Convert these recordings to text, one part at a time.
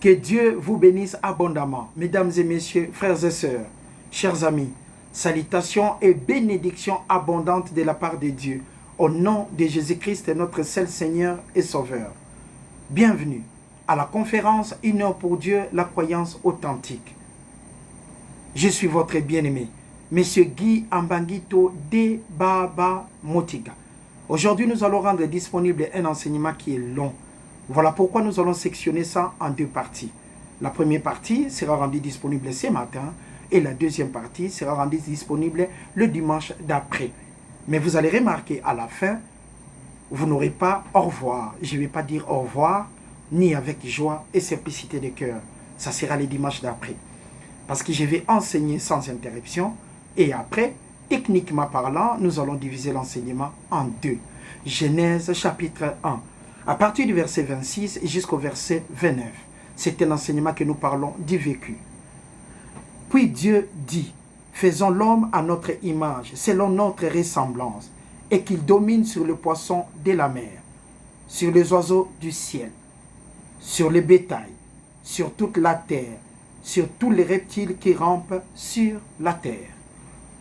Que Dieu vous bénisse abondamment. Mesdames et messieurs, frères et sœurs, chers amis, salutations et bénédictions abondantes de la part de Dieu. Au nom de Jésus-Christ, notre seul Seigneur et Sauveur. Bienvenue à la conférence Une heure pour Dieu, la croyance authentique. Je suis votre bien-aimé, Monsieur Guy Ambangito de Baba Motiga. Aujourd'hui, nous allons rendre disponible un enseignement qui est long. Voilà pourquoi nous allons sectionner ça en deux parties. La première partie sera rendue disponible ce matin et la deuxième partie sera rendue disponible le dimanche d'après. Mais vous allez remarquer à la fin, vous n'aurez pas au revoir. Je ne vais pas dire au revoir, ni avec joie et simplicité de cœur. Ça sera le dimanche d'après. Parce que je vais enseigner sans interruption et après, techniquement parlant, nous allons diviser l'enseignement en deux. Genèse chapitre 1. À partir du verset 26 jusqu'au verset 29, c'est un enseignement que nous parlons du vécu. Puis Dieu dit, faisons l'homme à notre image, selon notre ressemblance, et qu'il domine sur le poisson de la mer, sur les oiseaux du ciel, sur le bétail, sur toute la terre, sur tous les reptiles qui rampent sur la terre.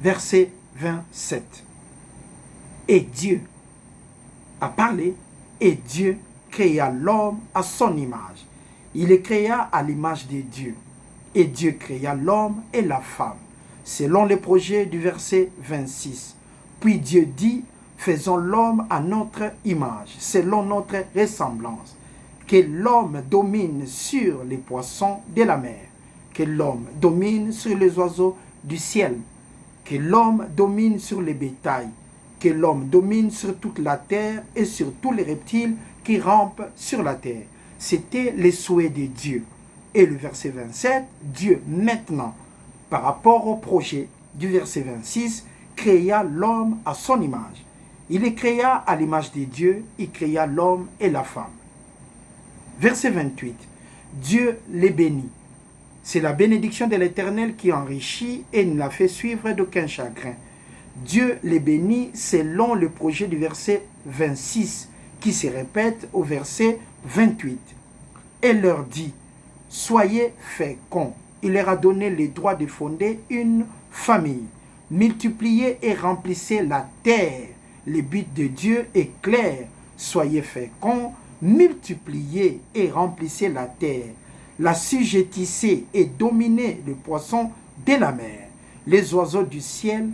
Verset 27. Et Dieu a parlé. Et Dieu créa l'homme à son image. Il les créa à l'image de Dieu. Et Dieu créa l'homme et la femme, selon le projet du verset 26. Puis Dieu dit, faisons l'homme à notre image, selon notre ressemblance. Que l'homme domine sur les poissons de la mer. Que l'homme domine sur les oiseaux du ciel. Que l'homme domine sur les bétails. Que l'homme domine sur toute la terre et sur tous les reptiles qui rampent sur la terre. C'était le souhait de Dieu. Et le verset 27, Dieu maintenant, par rapport au projet du verset 26, créa l'homme à son image. Il les créa à l'image de Dieu, il créa l'homme et la femme. Verset 28, Dieu les bénit. C'est la bénédiction de l'Éternel qui enrichit et ne la fait suivre d'aucun chagrin. Dieu les bénit selon le projet du verset 26 qui se répète au verset 28. Et leur dit, soyez féconds. Il leur a donné le droit de fonder une famille. Multipliez et remplissez la terre. Le but de Dieu est clair. Soyez féconds, multipliez et remplissez la terre. La sujettissez et dominez le poisson de la mer, les oiseaux du ciel,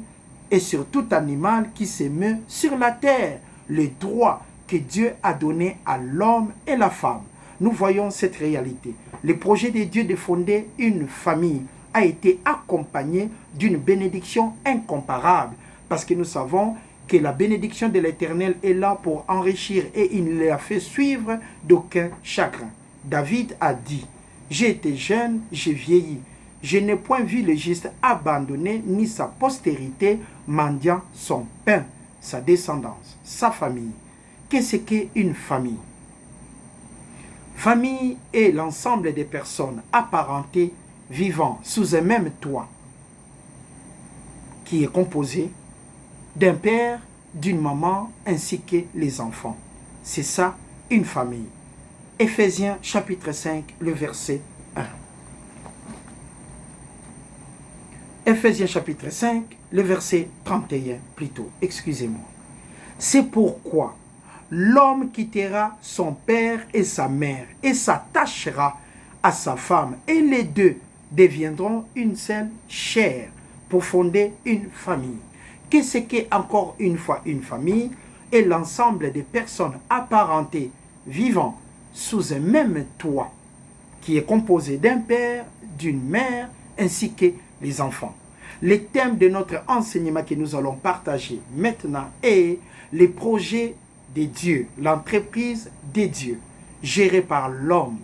et sur tout animal qui se meut sur la terre, le droit que Dieu a donné à l'homme et la femme. Nous voyons cette réalité. Le projet de Dieu de fonder une famille a été accompagné d'une bénédiction incomparable, parce que nous savons que la bénédiction de l'Éternel est là pour enrichir et il ne l'a fait suivre d'aucun chagrin. David a dit, j'ai été jeune, j'ai vieilli. Je n'ai point vu le juste abandonné, ni sa postérité mendiant son pain, sa descendance, sa famille. Qu'est-ce qu'une famille? Famille est l'ensemble des personnes apparentées vivant sous un même toit, qui est composé d'un père, d'une maman, ainsi que les enfants. C'est ça, une famille. Éphésiens chapitre 5, le verset 1. Éphésiens chapitre 5, le verset 31 plutôt, excusez-moi. C'est pourquoi l'homme quittera son père et sa mère et s'attachera à sa femme et les deux deviendront une seule chair pour fonder une famille. Qu'est-ce qu'est encore une fois une famille? Et l'ensemble des personnes apparentées vivant sous un même toit qui est composé d'un père, d'une mère ainsi que les enfants. Le thème de notre enseignement que nous allons partager maintenant est les projets de Dieu, l'entreprise de Dieu, gérée par l'homme,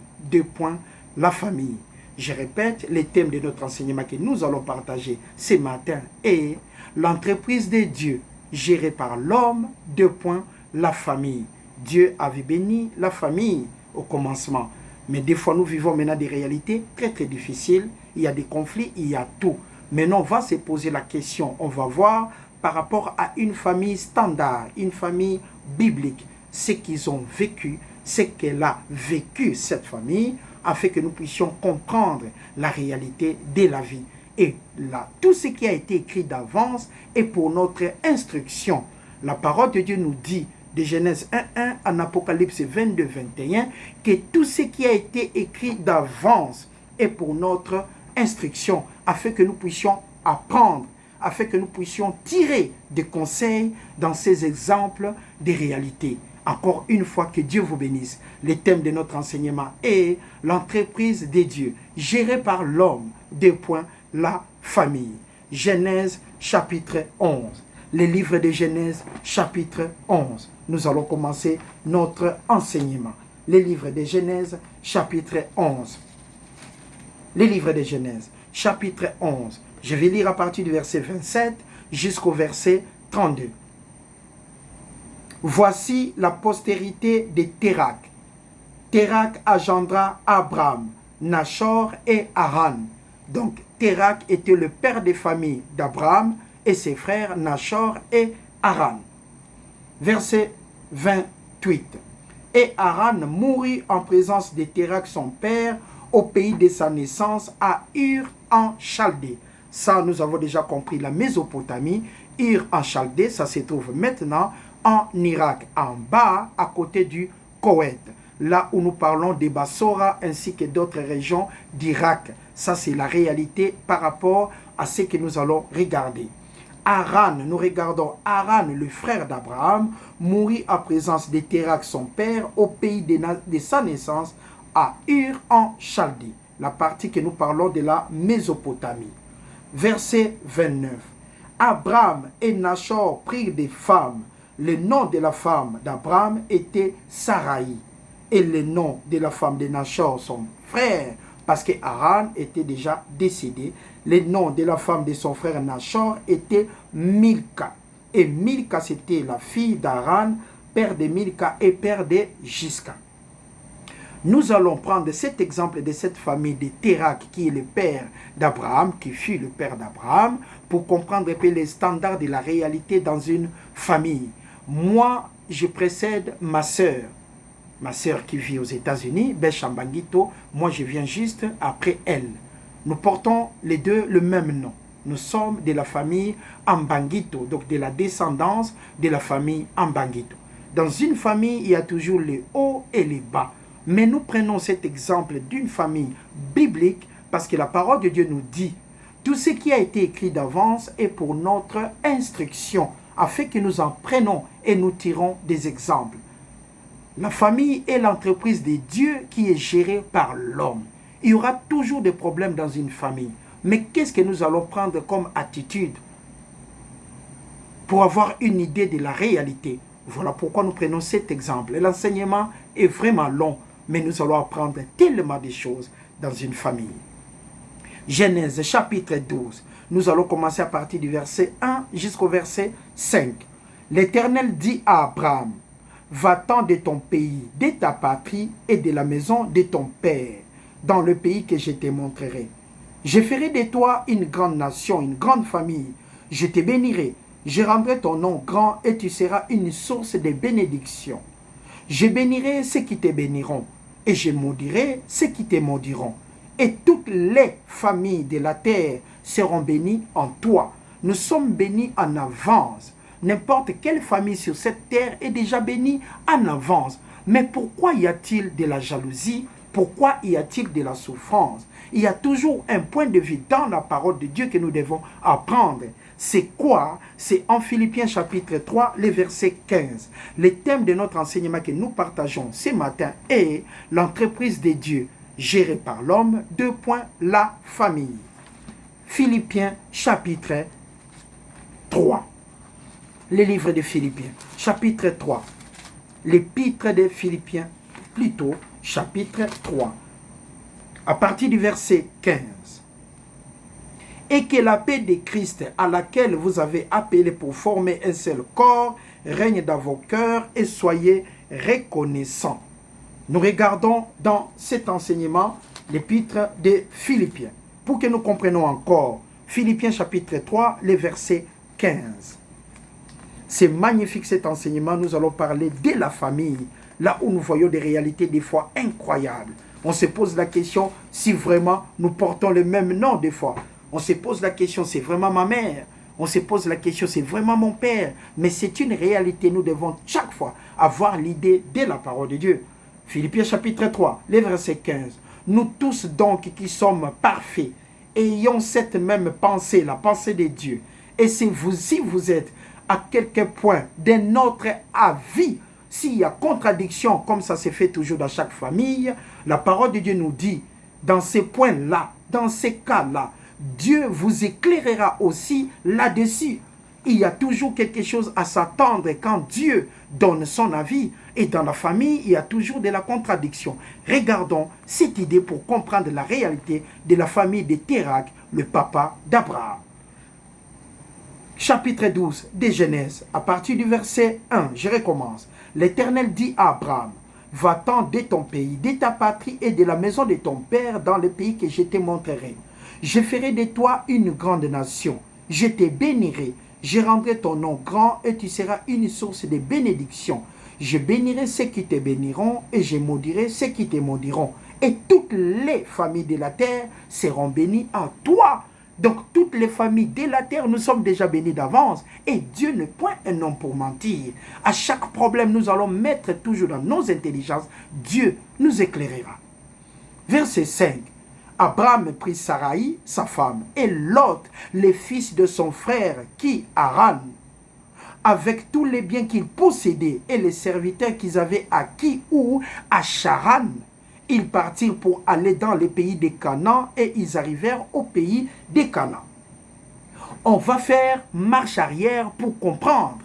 la famille. Je répète, le thème de notre enseignement que nous allons partager ce matin est l'entreprise de Dieu, gérée par l'homme, la famille. Dieu avait béni la famille au commencement. Mais des fois, nous vivons maintenant des réalités très très difficiles. Il y a des conflits, il y a tout. Maintenant, on va se poser la question, on va voir par rapport à une famille standard, une famille biblique, ce qu'ils ont vécu, ce qu'elle a vécu, cette famille, afin que nous puissions comprendre la réalité de la vie. Et là, tout ce qui a été écrit d'avance est pour notre instruction. La parole de Dieu nous dit, de Genèse 1:1 en Apocalypse 22:21, que tout ce qui a été écrit d'avance est pour notre instruction, afin que nous puissions apprendre, afin que nous puissions tirer des conseils dans ces exemples de réalité. Encore une fois, que Dieu vous bénisse. Le thème de notre enseignement est l'entreprise des dieux, gérée par l'homme. La famille. Genèse chapitre 11. Le livre de Genèse chapitre 11. Nous allons commencer notre enseignement. Le livre de Genèse chapitre 11. Le livre de Genèse chapitre 11. Je vais lire à partir du verset 27 jusqu'au verset 32. Voici la postérité de Térak. Térak engendra Abraham, Nachor et Haran. Donc Térak était le père des familles d'Abraham et ses frères Nachor et Haran. Verset 28. Et Haran mourut en présence de Térak son père au pays de sa naissance à Ur en Chaldée. Ça, nous avons déjà compris la Mésopotamie. Ur en Chaldée, ça se trouve maintenant en Irak, en bas, à côté du Koweït. Là où nous parlons des Bassora ainsi que d'autres régions d'Irak. Ça, c'est la réalité par rapport à ce que nous allons regarder. Haran, nous regardons Haran, le frère d'Abraham, mourut en présence de Térak, son père, au pays de sa naissance, à Ur en Chaldée. La partie que nous parlons de la Mésopotamie. Verset 29. Abraham et Nachor prirent des femmes. Le nom de la femme d'Abraham était Saraï. Et le nom de la femme de Nachor, son frère, parce que Haran était déjà décédé, le nom de la femme de son frère Nachor était Milka. Et Milka, c'était la fille d'Haran, père de Milka et père de Gisca. Nous allons prendre cet exemple de cette famille de Térak, qui est le père d'Abraham, qui fut le père d'Abraham, pour comprendre un peu les standards de la réalité dans une famille. Moi, je précède ma sœur qui vit aux États-Unis, Béchambangito. Moi, je viens juste après elle. Nous portons les deux le même nom. Nous sommes de la famille Ambangito, donc de la descendance de la famille Ambangito. Dans une famille, il y a toujours les hauts et les bas. Mais nous prenons cet exemple d'une famille biblique parce que la parole de Dieu nous dit tout ce qui a été écrit d'avance est pour notre instruction, afin que nous en prenions et nous tirons des exemples. La famille est l'entreprise de Dieu qui est gérée par l'homme. Il y aura toujours des problèmes dans une famille. Mais qu'est-ce que nous allons prendre comme attitude pour avoir une idée de la réalité? Voilà pourquoi nous prenons cet exemple. L'enseignement est vraiment long, mais nous allons apprendre tellement de choses dans une famille. Genèse chapitre 12. Nous allons commencer à partir du verset 1 jusqu'au verset 5. L'Éternel dit à Abraham, va-t'en de ton pays, de ta patrie et de la maison de ton père, dans le pays que je te montrerai. Je ferai de toi une grande nation, une grande famille. Je te bénirai, je rendrai ton nom grand et tu seras une source de bénédiction. Je bénirai ceux qui te béniront et je maudirai ceux qui te maudiront. Et toutes les familles de la terre seront bénies en toi. Nous sommes bénis en avance. N'importe quelle famille sur cette terre est déjà bénie en avance. Mais pourquoi y a-t-il de la jalousie? Pourquoi y a-t-il de la souffrance? Il y a toujours un point de vue dans la parole de Dieu que nous devons apprendre. C'est quoi? C'est en Philippiens chapitre 3, le verset 15. Le thème de notre enseignement que nous partageons ce matin est l'entreprise de Dieu gérée par l'homme, la famille. Philippiens chapitre 3. Le livre de Philippiens, chapitre 3. L'épître de Philippiens, plutôt, chapitre 3. À partir du verset 15. Et que la paix de Christ, à laquelle vous avez appelé pour former un seul corps, règne dans vos cœurs et soyez reconnaissants. Nous regardons dans cet enseignement l'épître de Philippiens. Pour que nous comprenions encore, Philippiens chapitre 3, le verset 15. C'est magnifique cet enseignement. Nous allons parler de la famille, là où nous voyons des réalités des fois incroyables. On se pose la question si vraiment nous portons le même nom des fois. On se pose la question, c'est vraiment ma mère. On se pose la question, c'est vraiment mon père. Mais c'est une réalité. Nous devons chaque fois avoir l'idée de la parole de Dieu. Philippiens chapitre 3, les versets 15. Nous tous donc qui sommes parfaits, ayons cette même pensée, la pensée de Dieu. Et si vous êtes à quelque point de notre avis, s'il y a contradiction, comme ça se fait toujours dans chaque famille, la parole de Dieu nous dit, dans ces points-là, dans ces cas-là, Dieu vous éclairera aussi là-dessus. Il y a toujours quelque chose à s'attendre quand Dieu donne son avis. Et dans la famille, il y a toujours de la contradiction. Regardons cette idée pour comprendre la réalité de la famille de Térak, le papa d'Abraham. Chapitre 12 de Genèse, à partir du verset 1, je recommence. L'Éternel dit à Abraham, va-t'en de ton pays, de ta patrie et de la maison de ton père dans le pays que je te montrerai. Je ferai de toi une grande nation. Je te bénirai. Je rendrai ton nom grand et tu seras une source de bénédiction. Je bénirai ceux qui te béniront et je maudirai ceux qui te maudiront. Et toutes les familles de la terre seront bénies en toi. Donc toutes les familles de la terre, nous sommes déjà bénis d'avance. Et Dieu n'est point un homme pour mentir. À chaque problème, nous allons mettre toujours dans nos intelligences. Dieu nous éclairera. Verset 5. Abraham prit Sarai, sa femme, et Lot, les fils de son frère, qui, Haran, avec tous les biens qu'ils possédaient et les serviteurs qu'ils avaient acquis ou à Charan, ils partirent pour aller dans le pays des Canaan et ils arrivèrent au pays des Canaan. On va faire marche arrière pour comprendre,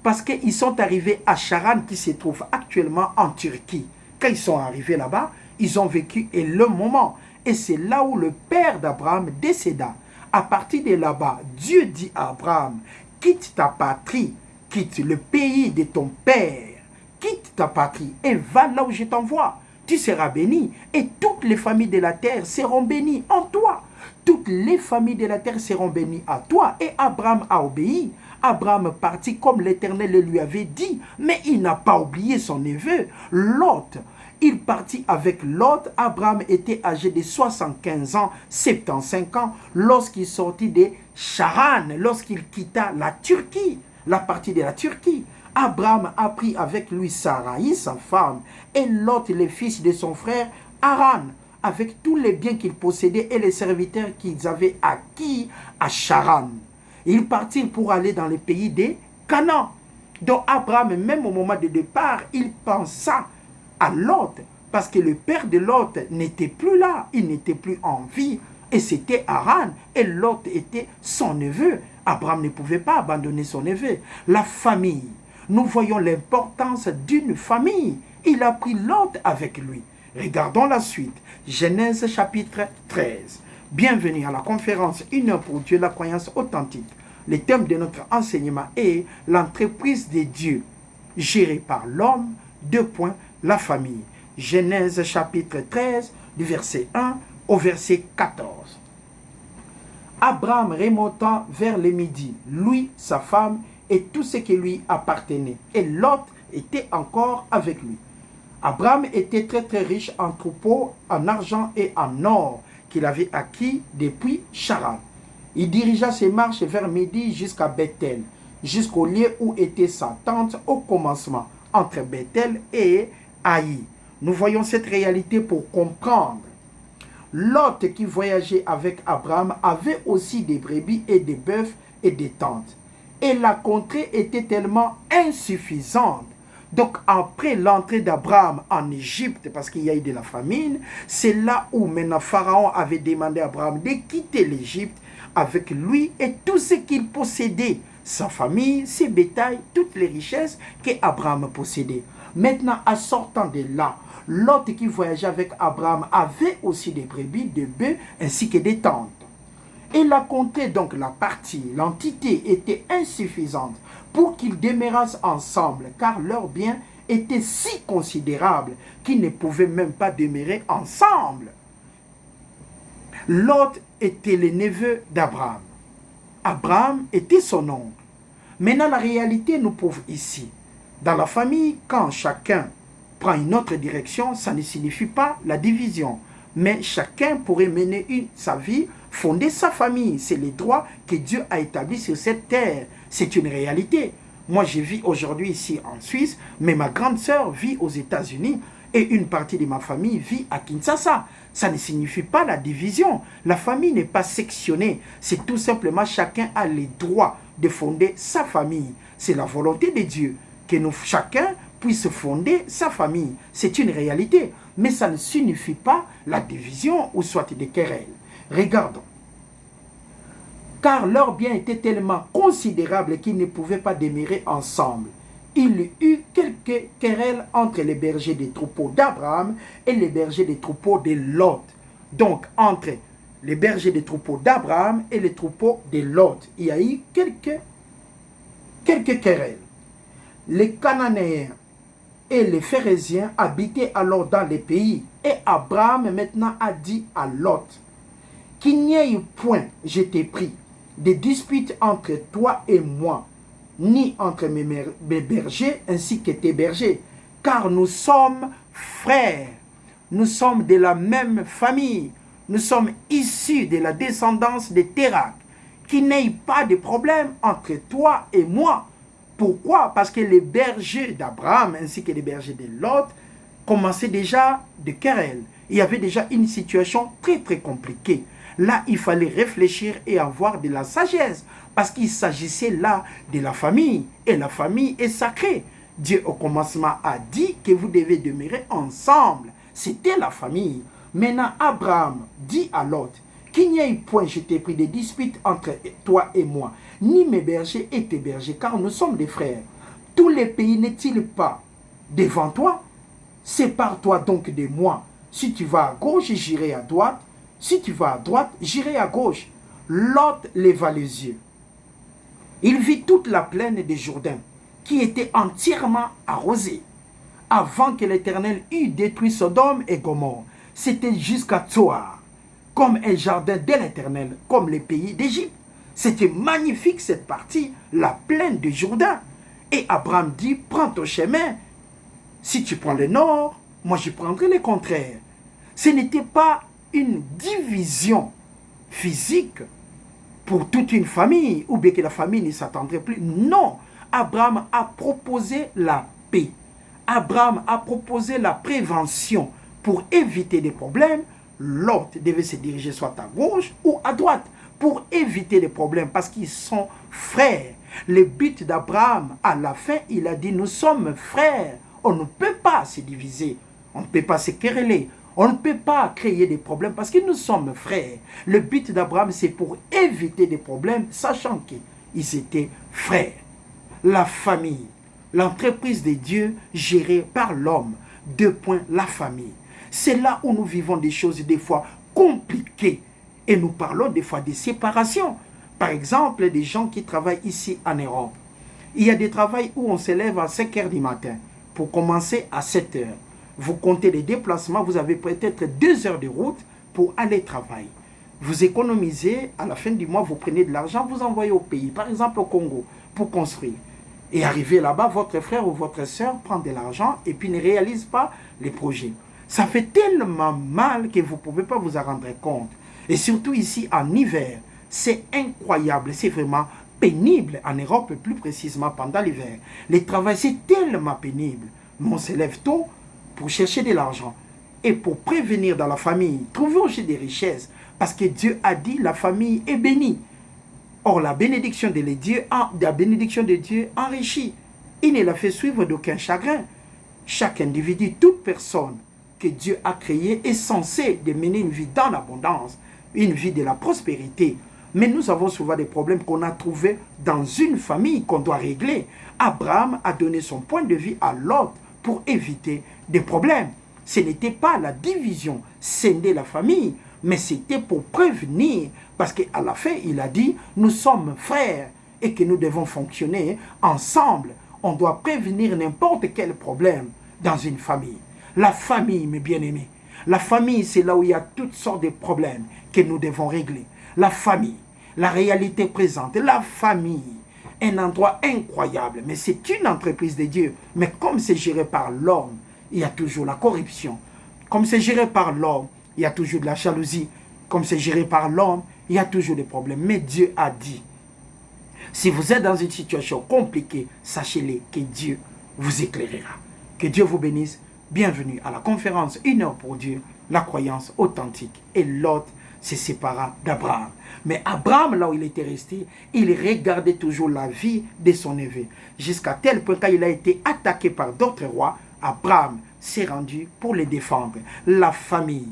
parce qu'ils sont arrivés à Charan qui se trouve actuellement en Turquie. Quand ils sont arrivés là-bas, ils ont vécu et le moment. Et c'est là où le père d'Abraham décéda. À partir de là-bas, Dieu dit à Abraham, quitte ta patrie, quitte le pays de ton père, quitte ta patrie et va là où je t'envoie. Tu seras béni et toutes les familles de la terre seront bénies en toi. Toutes les familles de la terre seront bénies à toi. Et Abraham a obéi. Abraham partit comme l'Éternel le lui avait dit, mais il n'a pas oublié son neveu, Lot. Il partit avec Lot. Abraham était âgé de 75 ans, 75 ans, lorsqu'il sortit de Charan, lorsqu'il quitta la Turquie, la partie de la Turquie. Abraham a pris avec lui Sarai, sa femme, et Lot, les fils de son frère, Haran, avec tous les biens qu'ils possédaient et les serviteurs qu'ils avaient acquis à Charan. Ils partirent pour aller dans le pays des Canaan. Donc Abraham, même au moment de départ, il pensa à Lot, parce que le père de Lot n'était plus là, il n'était plus en vie, et c'était Haran, et Lot était son neveu. Abraham ne pouvait pas abandonner son neveu. La famille, nous voyons l'importance d'une famille. Il a pris Lot avec lui. Regardons la suite. Genèse chapitre 13. Bienvenue à la conférence Une heure pour Dieu, la croyance authentique. Le thème de notre enseignement est l'entreprise de Dieu, gérée par l'homme. La famille. Genèse chapitre 13, du verset 1 au verset 14. Abraham remonta vers le midi, lui, sa femme et tout ce qui lui appartenait. Et Lot était encore avec lui. Abraham était très très riche en troupeaux, en argent et en or qu'il avait acquis depuis Charan. Il dirigea ses marches vers midi jusqu'à Bethel, jusqu'au lieu où était sa tente au commencement, entre Bethel et Haï. Nous voyons cette réalité pour comprendre. Lot qui voyageait avec Abraham avait aussi des brebis et des bœufs et des tentes. Et la contrée était tellement insuffisante. Donc après l'entrée d'Abraham en Égypte, parce qu'il y a eu de la famine, c'est là où maintenant Pharaon avait demandé à Abraham de quitter l'Égypte avec lui et tout ce qu'il possédait, sa famille, ses bétails, toutes les richesses qu'Abraham possédait. Maintenant, en sortant de là, Lot qui voyageait avec Abraham avait aussi des brebis, des bœufs ainsi que des tentes. Et la contrée, donc la partie, l'entité était insuffisante pour qu'ils demeurassent ensemble, car leurs biens étaient si considérables qu'ils ne pouvaient même pas demeurer ensemble. Lot était le neveu d'Abraham. Abraham était son oncle. Maintenant, la réalité nous prouve ici. Dans la famille, quand chacun prend une autre direction, ça ne signifie pas la division. Mais chacun pourrait mener sa vie, fonder sa famille. C'est les droits que Dieu a établis sur cette terre. C'est une réalité. Moi, je vis aujourd'hui ici en Suisse, mais ma grande sœur vit aux États-Unis et une partie de ma famille vit à Kinshasa. Ça ne signifie pas la division. La famille n'est pas sectionnée. C'est tout simplement chacun a les droits de fonder sa famille. C'est la volonté de Dieu que chacun puisse fonder sa famille. C'est une réalité. Mais ça ne signifie pas la division ou soit des querelles. Regardons. Car leurs biens étaient tellement considérables qu'ils ne pouvaient pas demeurer ensemble. Il y eut quelques querelles entre les bergers des troupeaux d'Abraham et les bergers des troupeaux de Lot. Donc, entre les bergers des troupeaux d'Abraham et les troupeaux de Lot, il y a eu quelques querelles. Les Cananéens et les Phérésiens habitaient alors dans les pays. Et Abraham maintenant a dit à Lot, qu'il n'y ait point, je t'ai pris, de disputes entre toi et moi, ni entre mes bergers ainsi que tes bergers, car nous sommes frères, nous sommes de la même famille, nous sommes issus de la descendance de Térak, qu'il n'y ait pas de problème entre toi et moi. Pourquoi? Parce que les bergers d'Abraham ainsi que les bergers de Lot commençaient déjà de querelles. Il y avait déjà une situation très très compliquée. Là, il fallait réfléchir et avoir de la sagesse. Parce qu'il s'agissait là de la famille. Et la famille est sacrée. Dieu au commencement a dit que vous devez demeurer ensemble. C'était la famille. Maintenant, Abraham dit à Lot, qu'il n'y ait point, je t'ai pris, des disputes entre toi et moi, ni mes bergers et tes bergers, car nous sommes des frères. Tous les pays n'est-il pas devant toi? Sépare-toi donc de moi. Si tu vas à gauche, j'irai à droite. Si tu vas à droite, j'irai à gauche. Lot leva les yeux. Il vit toute la plaine de Jourdain, qui était entièrement arrosée. Avant que l'Éternel eût détruit Sodome et Gomorrhe, c'était jusqu'à Tsoar, comme un jardin de l'Éternel, comme les pays d'Égypte. C'était magnifique cette partie, la plaine de Jourdain. Et Abraham dit, prends ton chemin. Si tu prends le nord, moi je prendrai le contraire. Ce n'était pas une division physique pour toute une famille, ou bien que la famille ne s'attendrait plus. Non, Abraham a proposé la paix. Abraham a proposé la prévention pour éviter des problèmes. L'autre devait se diriger soit à gauche ou à droite pour éviter des problèmes parce qu'ils sont frères. Le but d'Abraham, à la fin, il a dit, nous sommes frères. On ne peut pas se diviser, on ne peut pas se quereller. On ne peut pas créer des problèmes parce que nous sommes frères. Le but d'Abraham, c'est pour éviter des problèmes, sachant qu'ils étaient frères. La famille, l'entreprise de Dieu gérée par l'homme. 2 points, la famille. C'est là où nous vivons des choses des fois compliquées. Et nous parlons des fois de séparation. Par exemple, des gens qui travaillent ici en Europe. Il y a des travails où on se lève à 5 heures du matin pour commencer à 7 heures. Vous comptez les déplacements, vous avez peut-être 2 heures de route pour aller travailler. Vous économisez, à la fin du mois, vous prenez de l'argent, vous envoyez au pays, par exemple au Congo, pour construire. Et arrivé là-bas, votre frère ou votre soeur prend de l'argent et puis ne réalise pas les projets. Ça fait tellement mal que vous ne pouvez pas vous en rendre compte. Et surtout ici, en hiver, c'est incroyable, c'est vraiment pénible en Europe, plus précisément pendant l'hiver. Le travail, c'est tellement pénible. Mais on se lève tôt pour chercher de l'argent et pour prévenir dans la famille, trouver aussi des richesses, parce que Dieu a dit la famille est bénie. Or, la bénédiction de Dieu enrichit. Il ne la fait suivre d'aucun chagrin. Chaque individu, toute personne que Dieu a créée est censée de mener une vie dans l'abondance, une vie de la prospérité. Mais nous avons souvent des problèmes qu'on a trouvés dans une famille qu'on doit régler. Abraham a donné son point de vue à Lot pour éviter des problèmes. Ce n'était pas la division, scinder la famille, mais c'était pour prévenir, parce qu'à la fin, il a dit, nous sommes frères et que nous devons fonctionner ensemble. On doit prévenir n'importe quel problème dans une famille. La famille, mes bien-aimés, la famille, c'est là où il y a toutes sortes de problèmes que nous devons régler. La famille, la réalité présente, la famille, un endroit incroyable, mais c'est une entreprise de Dieu. Mais comme c'est géré par l'homme, il y a toujours la corruption. Comme c'est géré par l'homme, il y a toujours de la jalousie. Comme c'est géré par l'homme, il y a toujours des problèmes. Mais Dieu a dit, si vous êtes dans une situation compliquée, sachez-le que Dieu vous éclairera. Que Dieu vous bénisse. Bienvenue à la conférence 1 heure pour Dieu, la croyance authentique. Et Lot se sépara d'Abraham. Mais Abraham, là où il était resté, il regardait toujours la vie de son neveu. Jusqu'à tel point, quand il a été attaqué par d'autres rois, Abraham s'est rendu pour les défendre. La famille,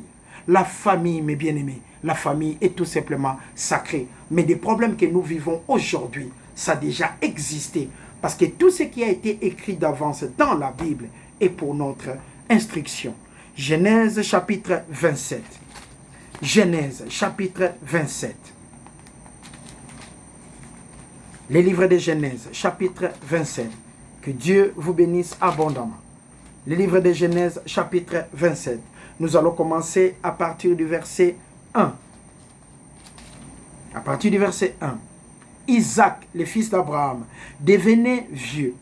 mes bien-aimés, la famille est tout simplement sacrée. Mais des problèmes que nous vivons aujourd'hui, ça a déjà existé. Parce que tout ce qui a été écrit d'avance dans la Bible est pour notre instruction. Genèse chapitre 27. Genèse chapitre 27. Les livres de Genèse chapitre 27. Que Dieu vous bénisse abondamment. Les livres de Genèse chapitre 27. Nous allons commencer à partir du verset 1. À partir du verset 1. Isaac, le fils d'Abraham, devenait vieux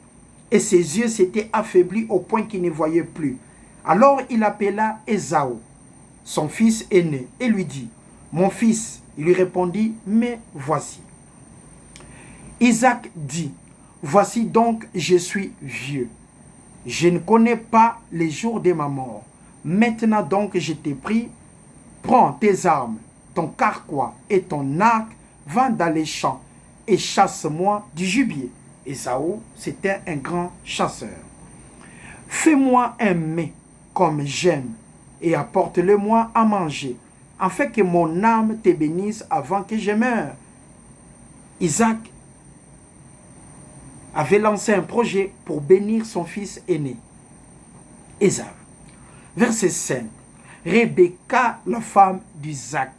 et ses yeux s'étaient affaiblis au point qu'il ne voyait plus. Alors il appela Ésaü, son fils aîné, et lui dit, « Mon fils », il lui répondit, « Mais voici. » Isaac dit, « Voici donc, je suis vieux. Je ne connais pas les jours de ma mort. Maintenant donc, je t'ai pris, prends tes armes, ton carquois et ton arc, va dans les champs et chasse-moi du gibier. » Ésaü, c'était un grand chasseur. « Fais-moi un mets comme j'aime et apporte-le-moi à manger, afin que mon âme te bénisse avant que je meure. » Isaac avait lancé un projet pour bénir son fils aîné, Ésaü. Verset 5. Rebecca, la femme d'Isaac.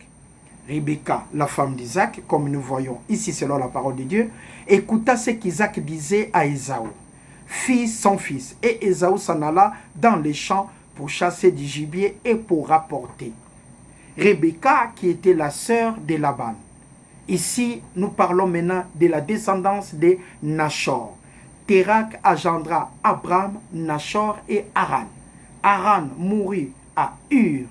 Rebecca, la femme d'Isaac, comme nous voyons ici selon la parole de Dieu, écouta ce qu'Isaac disait à Ésaü, son fils. Et Ésaü s'en alla dans les champs pour chasser du gibier et pour rapporter. Rebecca, qui était la sœur de Laban. Ici, nous parlons maintenant de la descendance de Nachor. Térak engendra Abraham, Nachor et Haran. Haran mourut à Ur,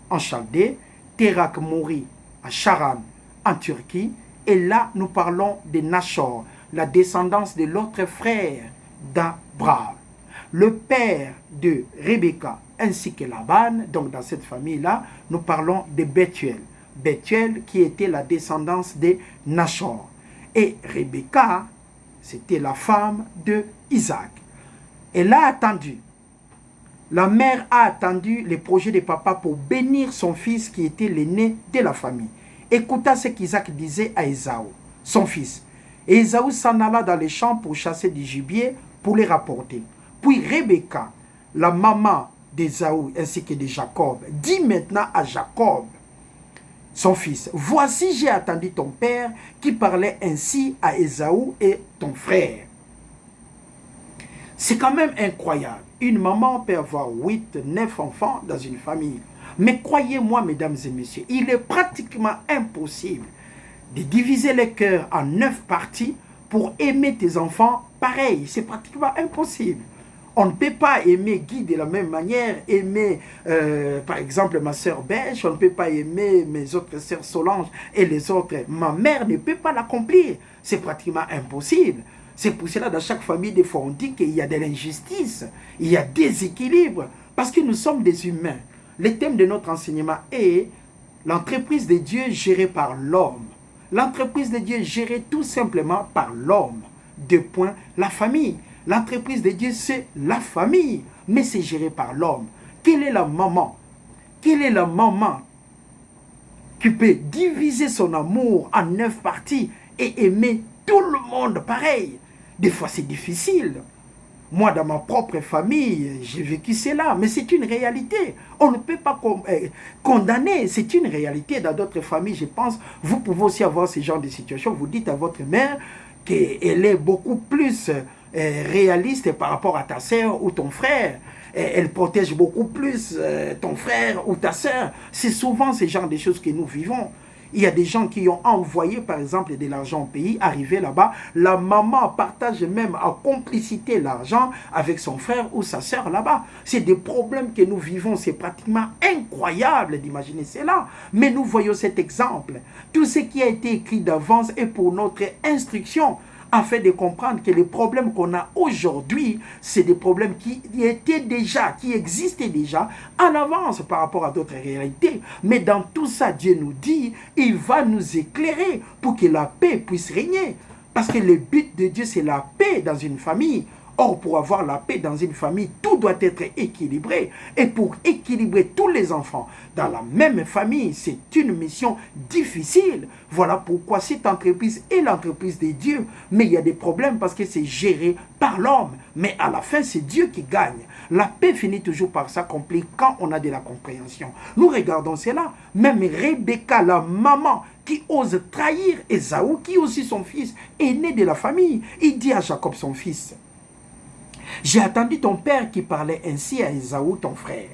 en Chaldée. Térak mourut à Charan, en Turquie. Et là, nous parlons de Nachor, la descendance de l'autre frère d'Abraham. Le père de Rebecca ainsi que Laban, donc dans cette famille-là, nous parlons de Bethuel. Bethuel qui était la descendance de Nachor. Et Rebecca, c'était la femme de Isaac. Elle a attendu. La mère a attendu les projets de papa pour bénir son fils qui était l'aîné de la famille. Écouta ce qu'Isaac disait à Ésaü, son fils. Et Ésaü s'en alla dans les champs pour chasser du gibier pour les rapporter. Puis Rebecca, la maman d'Ésaü ainsi que de Jacob, dit maintenant à Jacob, son fils, « Voici, j'ai attendu ton père qui parlait ainsi à Ésaü et ton frère. » C'est quand même incroyable. Une maman peut avoir 8, 9 enfants dans une famille. Mais croyez-moi, mesdames et messieurs, il est pratiquement impossible de diviser le cœur en 9 parties pour aimer tes enfants pareil. C'est pratiquement impossible. On ne peut pas aimer Guy de la même manière, aimer par exemple ma sœur Bêche, on ne peut pas aimer mes autres sœurs Solange et les autres. Ma mère ne peut pas l'accomplir. C'est pratiquement impossible. C'est pour cela dans chaque famille, des fois on dit qu'il y a de l'injustice, il y a des équilibres, parce que nous sommes des humains. Le thème de notre enseignement est l'entreprise de Dieu gérée par l'homme. L'entreprise de Dieu gérée tout simplement par l'homme. 2 points, la famille. L'entreprise de Dieu, c'est la famille, mais c'est géré par l'homme. Quelle est la maman? Quelle est la maman qui peut diviser son amour en 9 parties et aimer tout le monde pareil? Des fois, c'est difficile. Moi, dans ma propre famille, j'ai vécu cela, mais c'est une réalité. On ne peut pas condamner, c'est une réalité. Dans d'autres familles, je pense, vous pouvez aussi avoir ce genre de situation. Vous dites à votre mère qu'elle est beaucoup plus réaliste par rapport à ta sœur ou ton frère. Elle protège beaucoup plus ton frère ou ta sœur. C'est souvent ce genre de choses que nous vivons. Il y a des gens qui ont envoyé, par exemple, de l'argent au pays, arrivé là-bas. La maman partage même en complicité l'argent avec son frère ou sa sœur là-bas. C'est des problèmes que nous vivons. C'est pratiquement incroyable d'imaginer cela. Mais nous voyons cet exemple. Tout ce qui a été écrit d'avance est pour notre instruction, afin de comprendre que les problèmes qu'on a aujourd'hui, c'est des problèmes qui existaient déjà en avance par rapport à d'autres réalités. Mais dans tout ça, Dieu nous dit, il va nous éclairer pour que la paix puisse régner. Parce que le but de Dieu, c'est la paix dans une famille. Or, pour avoir la paix dans une famille, tout doit être équilibré. Et pour équilibrer tous les enfants dans la même famille, c'est une mission difficile. Voilà pourquoi cette entreprise est l'entreprise de Dieu. Mais il y a des problèmes parce que c'est géré par l'homme. Mais à la fin, c'est Dieu qui gagne. La paix finit toujours par s'accomplir quand on a de la compréhension. Nous regardons cela. Même Rebecca, la maman, qui ose trahir Ésaü, qui est aussi son fils, aîné de la famille. Il dit à Jacob, son fils, j'ai attendu ton père qui parlait ainsi à Ésaü, ton frère.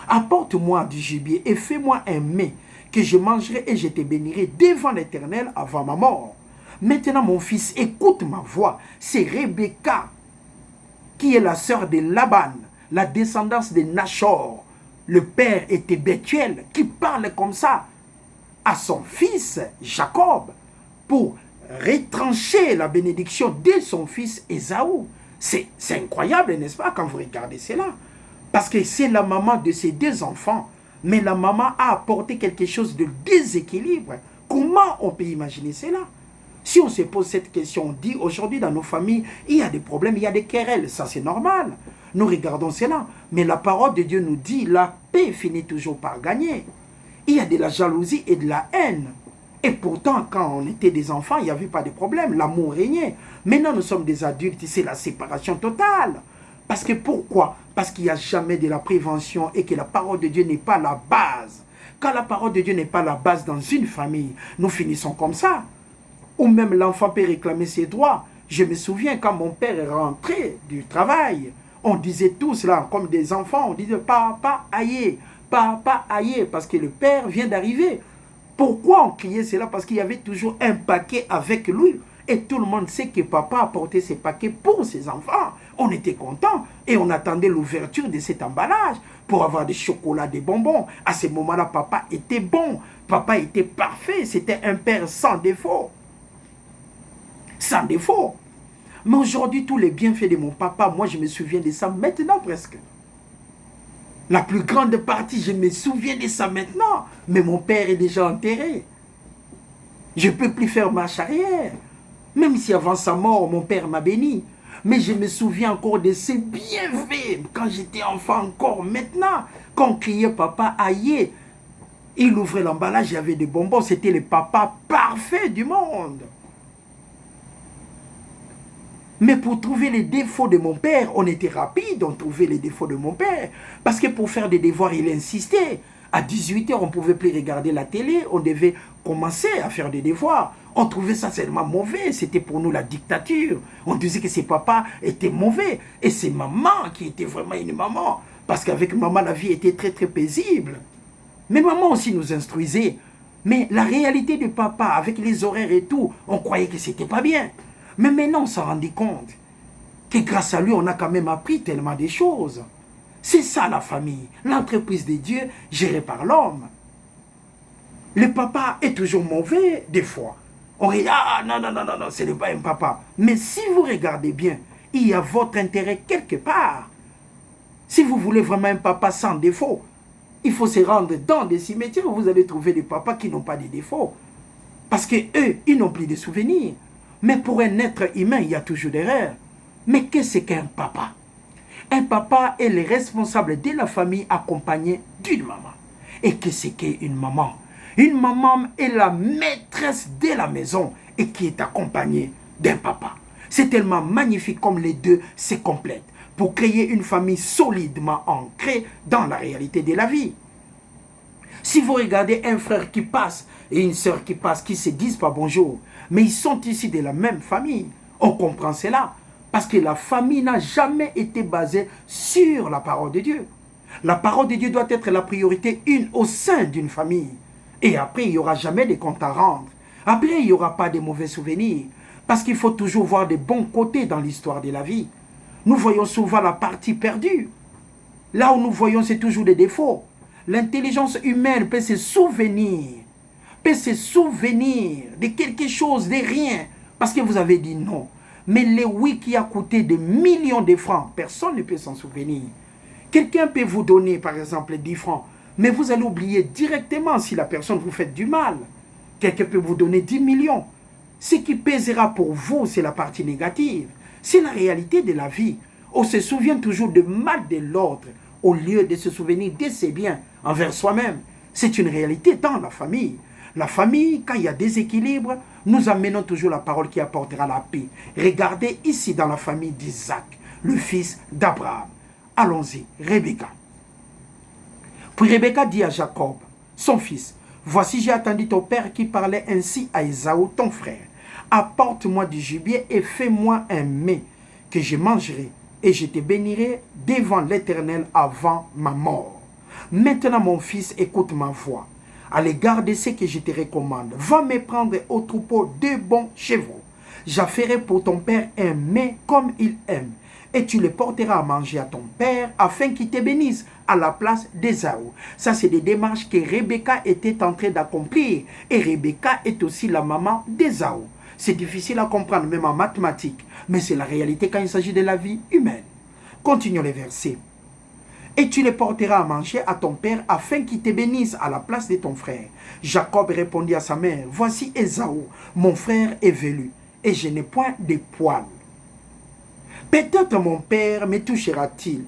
Apporte-moi du gibier et fais-moi un mets que je mangerai et je te bénirai devant l'Éternel avant ma mort. Maintenant, mon fils, écoute ma voix. C'est Rebecca, qui est la sœur de Laban, la descendance de Nachor. Le père était Bethuel, qui parle comme ça à son fils Jacob pour retrancher la bénédiction de son fils Ésaü. C'est incroyable, n'est-ce pas, quand vous regardez cela. Parce que c'est la maman de ces deux enfants. Mais la maman a apporté quelque chose de déséquilibre. Comment on peut imaginer cela? Si on se pose cette question, on dit aujourd'hui dans nos familles, il y a des problèmes, il y a des querelles. Ça, c'est normal. Nous regardons cela. Mais la parole de Dieu nous dit, la paix finit toujours par gagner. Il y a de la jalousie et de la haine. Et pourtant, quand on était des enfants, il n'y avait pas de problème. L'amour régnait. Maintenant, nous sommes des adultes. C'est la séparation totale. Parce que pourquoi? Parce qu'il n'y a jamais de la prévention et que la parole de Dieu n'est pas la base. Quand la parole de Dieu n'est pas la base dans une famille, nous finissons comme ça. Ou même l'enfant peut réclamer ses droits. Je me souviens quand mon père est rentré du travail, on disait tous là, comme des enfants, on disait papa aïe, parce que le père vient d'arriver. Pourquoi on criait cela? Parce qu'il y avait toujours un paquet avec lui. Et tout le monde sait que papa a porté ses paquets pour ses enfants. On était contents et on attendait l'ouverture de cet emballage pour avoir des chocolats, des bonbons. À ce moment-là, papa était bon. Papa était parfait. C'était un père sans défaut. Sans défaut. Mais aujourd'hui, tous les bienfaits de mon papa, moi je me souviens de ça maintenant presque. La plus grande partie, je me souviens de ça maintenant. Mais mon père est déjà enterré. Je ne peux plus faire marche arrière. Même si avant sa mort, mon père m'a béni. Mais je me souviens encore de ces bienfaits. Quand j'étais enfant encore, maintenant, quand on criait papa aïe, il ouvrait l'emballage, il y avait des bonbons. C'était le papa parfait du monde. Mais pour trouver les défauts de mon père, on était rapide, on trouvait les défauts de mon père. Parce que pour faire des devoirs, il insistait. À 18 h, on ne pouvait plus regarder la télé, on devait commencer à faire des devoirs. On trouvait ça tellement mauvais, c'était pour nous la dictature. On disait que ses papas étaient mauvais. Et c'est maman qui était vraiment une maman. Parce qu'avec maman, la vie était très très paisible. Mais maman aussi nous instruisait. Mais la réalité du papa, avec les horaires et tout, on croyait que c'était pas bien. Mais maintenant, on s'en rendait compte que grâce à lui, on a quand même appris tellement de choses. C'est ça la famille, l'entreprise de Dieu gérée par l'homme. Le papa est toujours mauvais des fois. On dit, ah non, ce n'est pas un papa. Mais si vous regardez bien, il y a votre intérêt quelque part. Si vous voulez vraiment un papa sans défaut, il faut se rendre dans des cimetières où vous allez trouver des papas qui n'ont pas de défauts. Parce qu'eux, ils n'ont plus de souvenirs. Mais pour un être humain, il y a toujours des erreurs. Mais qu'est-ce qu'un papa? Un papa est le responsable de la famille accompagné d'une maman. Et qu'est-ce qu'une maman? Une maman est la maîtresse de la maison et qui est accompagnée d'un papa. C'est tellement magnifique comme les deux se complètent pour créer une famille solidement ancrée dans la réalité de la vie. Si vous regardez un frère qui passe et une sœur qui passe, qui se disent pas bonjour, mais ils sont ici de la même famille, on comprend cela. Parce que la famille n'a jamais été basée sur la parole de Dieu. La parole de Dieu doit être la priorité une au sein d'une famille. Et après, il n'y aura jamais de comptes à rendre. Après, il n'y aura pas de mauvais souvenirs. Parce qu'il faut toujours voir des bons côtés dans l'histoire de la vie. Nous voyons souvent la partie perdue. Là où nous voyons, c'est toujours des défauts. L'intelligence humaine peut se souvenir de quelque chose, de rien, parce que vous avez dit non. Mais le oui qui a coûté des millions de francs, personne ne peut s'en souvenir. Quelqu'un peut vous donner, par exemple, 10 francs, mais vous allez oublier directement si la personne vous fait du mal. Quelqu'un peut vous donner 10 millions. Ce qui pèsera pour vous, c'est la partie négative. C'est la réalité de la vie. On se souvient toujours de mal de l'autre, au lieu de se souvenir de ses biens envers soi-même. C'est une réalité dans la famille. La famille, quand il y a déséquilibre, nous amenons toujours la parole qui apportera la paix. Regardez ici dans la famille d'Isaac, le fils d'Abraham. Allons-y, Rebecca. Puis Rebecca dit à Jacob, son fils, « Voici j'ai attendu ton père qui parlait ainsi à Ésaü, ton frère. Apporte-moi du gibier et fais-moi un mets que je mangerai, et je te bénirai devant l'Éternel avant ma mort. Maintenant, mon fils, écoute ma voix. À l'égard de ce que je te recommande, va me prendre au troupeau 2 bons chevaux. J'afferai pour ton père un mets comme il aime, et tu le porteras à manger à ton père afin qu'il te bénisse à la place d'Ésaü. » Ça, c'est des démarches que Rebecca était en train d'accomplir. Et Rebecca est aussi la maman d'Ésaü. C'est difficile à comprendre, même en mathématiques, mais c'est la réalité quand il s'agit de la vie humaine. Continuons les versets. « Et tu les porteras à manger à ton père afin qu'il te bénisse à la place de ton frère. » Jacob répondit à sa mère, « Voici Ésaü, mon frère est velu, et je n'ai point de poils. Peut-être mon père me touchera-t-il,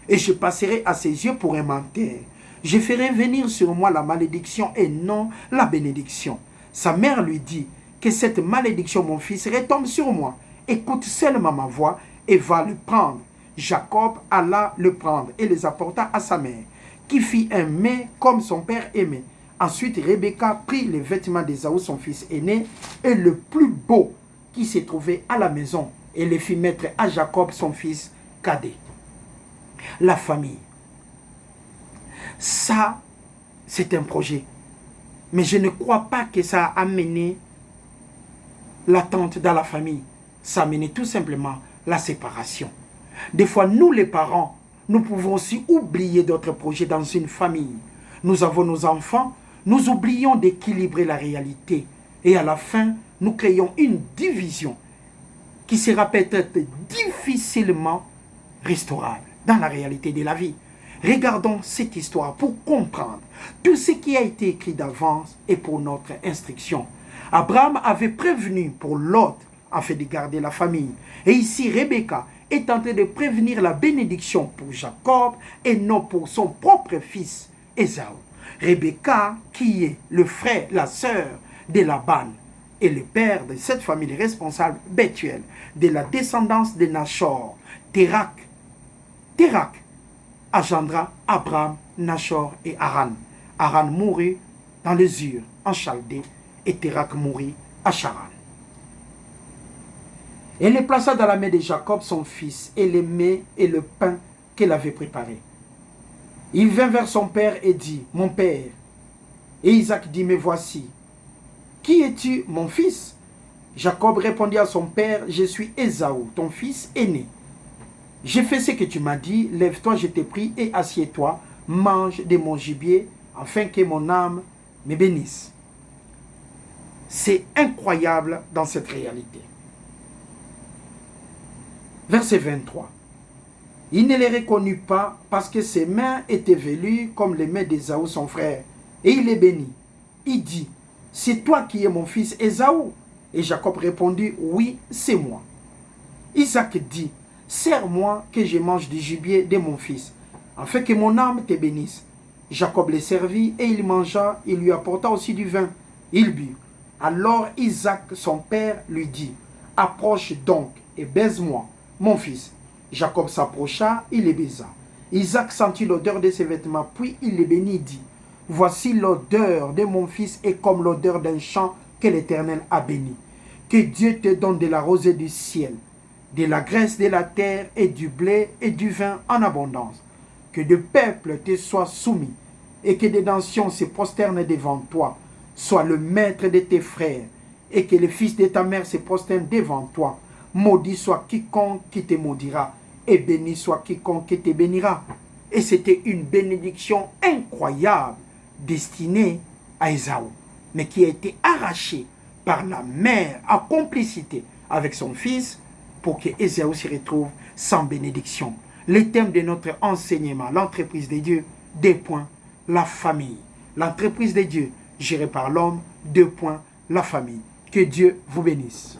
et je passerai à ses yeux pour un menteur. Je ferai venir sur moi la malédiction et non la bénédiction. » Sa mère lui dit, « Que cette malédiction, mon fils, retombe sur moi. Écoute seulement ma voix et va le prendre. » Jacob alla le prendre et les apporta à sa mère, qui fit un mets comme son père aimait. Ensuite, Rebecca prit les vêtements d'Ésaü, son fils aîné, et le plus beau qui se trouvait à la maison, et les fit mettre à Jacob, son fils cadet. La famille. Ça, c'est un projet. Mais je ne crois pas que ça a amené l'attente dans la famille. Ça a amené tout simplement la séparation. Des fois, nous les parents, nous pouvons aussi oublier d'autres projets dans une famille. Nous avons nos enfants, nous oublions d'équilibrer la réalité. Et à la fin, nous créons une division qui sera peut-être difficilement restaurable dans la réalité de la vie. Regardons cette histoire pour comprendre tout ce qui a été écrit d'avance et pour notre instruction. Abraham avait prévenu pour Lot afin de garder la famille. Et ici, Rebecca est en train de prévenir la bénédiction pour Jacob et non pour son propre fils Ésaü. Rebecca, qui est le frère, la sœur de Laban, et le père de cette famille responsable Bethuel, de la descendance de Nachor, Térak engendra Abraham, Nachor et Haran. Haran mourut dans les Urs, en Chaldée, et Térak mourut à Charan. Elle les plaça dans la main de Jacob, son fils, et les mets et le pain qu'elle avait préparé. Il vint vers son père et dit, « Mon père. » Et Isaac dit, « Me voici. » « Qui es-tu, mon fils » Jacob répondit à son père, « Je suis Ésaü, ton fils aîné. J'ai fait ce que tu m'as dit, lève-toi, je t'ai pris, et assieds-toi, mange de mon gibier, afin que mon âme me bénisse. » C'est incroyable dans cette réalité. Verset 23. Il ne les reconnut pas parce que ses mains étaient velues comme les mains d'Ésaü, son frère. Et il les bénit. Il dit, « C'est toi qui es mon fils Ésaü » Et Jacob répondit, « Oui, c'est moi. » Isaac dit, « Sers-moi que je mange du gibier de mon fils, afin que mon âme te bénisse. » Jacob les servit et il mangea, il lui apporta aussi du vin. Il but. Alors Isaac, son père, lui dit, « Approche donc et baise-moi, mon fils. » Jacob s'approcha, il les baisa. Isaac sentit l'odeur de ses vêtements, puis il les bénit, dit, « Voici l'odeur de mon fils est comme l'odeur d'un champ que l'Éternel a béni. Que Dieu te donne de la rosée du ciel, de la graisse de la terre et du blé et du vin en abondance. Que de peuples te soient soumis et que des nations se prosternent devant toi. sois le maître de tes frères et que le fils de ta mère se prosterne devant toi. Maudit soit quiconque qui te maudira et béni soit quiconque qui te bénira. Et c'était une bénédiction incroyable destinée à Ésaü, mais qui a été arrachée par la mère en complicité avec son fils pour que Ésaü se retrouve sans bénédiction. Le thème de notre enseignement, l'entreprise de Dieu, 2 points, la famille. L'entreprise de Dieu gérée par l'homme, 2 points, la famille. Que Dieu vous bénisse.